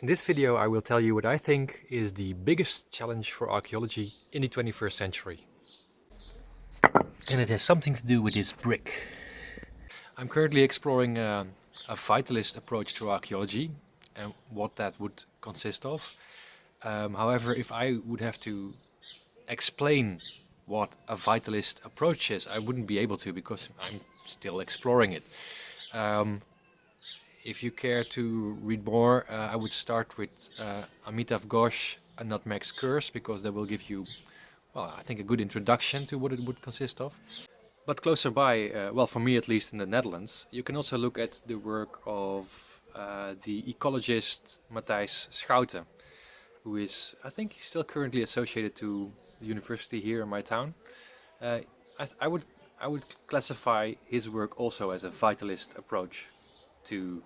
In this video I will tell you what I think is the biggest challenge for archaeology in the 21st century. And it has something to do with this brick. I'm currently exploring a vitalist approach to archaeology and what that would consist of. However, if I would have to explain what a vitalist approach is, I wouldn't be able to because I'm still exploring it. If you care to read more, I would start with Amitav Ghosh, A Nutmeg's Curse, because that will give you, well, I think a good introduction to what it would consist of. But closer by, well, for me at least in the Netherlands, you can also look at the work of the ecologist Matthijs Schouten, who is, I think he's still currently associated to the university here in my town. I would classify his work also as a vitalist approach to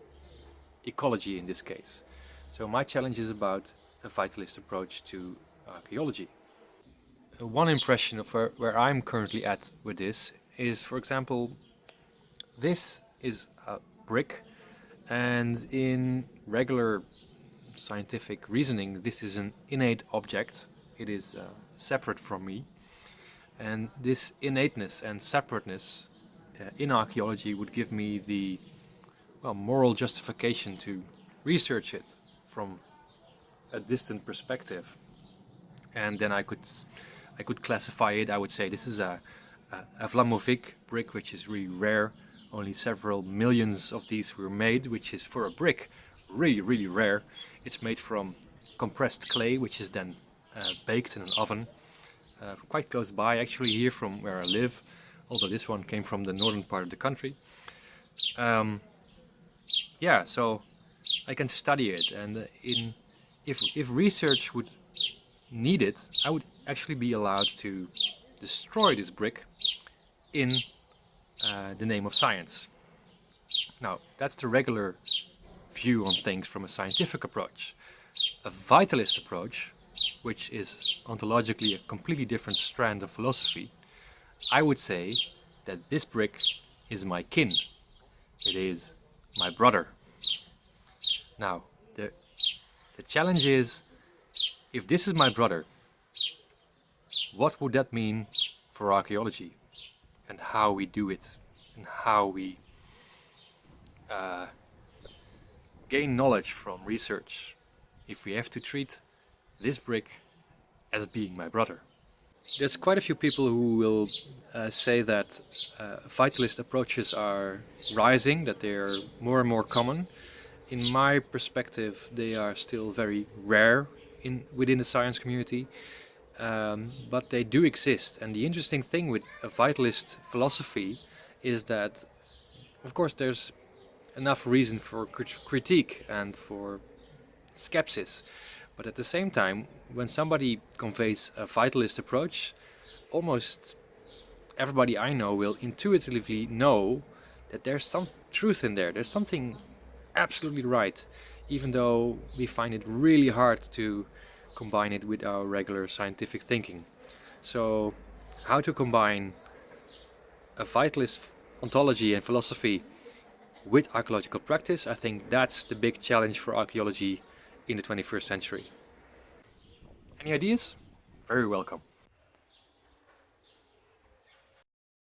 ecology in this case. So my challenge is about a vitalist approach to archaeology. One impression of where I'm currently at with this is, for example, this is a brick, and in regular scientific reasoning this is an innate object. It is separate from me, and this innateness and separateness in archaeology would give me the moral justification to research it from a distant perspective, and then I could classify it. I would say this is a Vlamovic brick, which is really rare. Only several millions of these were made, which is for a brick really rare. It's made from compressed clay, which is then baked in an oven quite close by, actually, here from where I live, although this one came from the northern part of the country. Yeah, so I can study it, and if research would need it, I would actually be allowed to destroy this brick in the name of science. Now, that's the regular view on things from a scientific approach. A vitalist approach, which is ontologically a completely different strand of philosophy, I would say that this brick is my kin. It is my brother. Now, the challenge is, if this is my brother, what would that mean for archaeology and how we do it and how we gain knowledge from research if we have to treat this brick as being my brother? There's quite a few people who will say that vitalist approaches are rising, that they are more and more common. In my perspective, they are still very rare within the science community, but they do exist. And the interesting thing with a vitalist philosophy is that, of course, there's enough reason for critique and for skepsis. But at the same time, when somebody conveys a vitalist approach, almost everybody I know will intuitively know that there's some truth in there. There's something absolutely right, even though we find it really hard to combine it with our regular scientific thinking. So, how to combine a vitalist ontology and philosophy with archaeological practice, I think that's the big challenge for archaeology in the 21st century. Any ideas? Very welcome.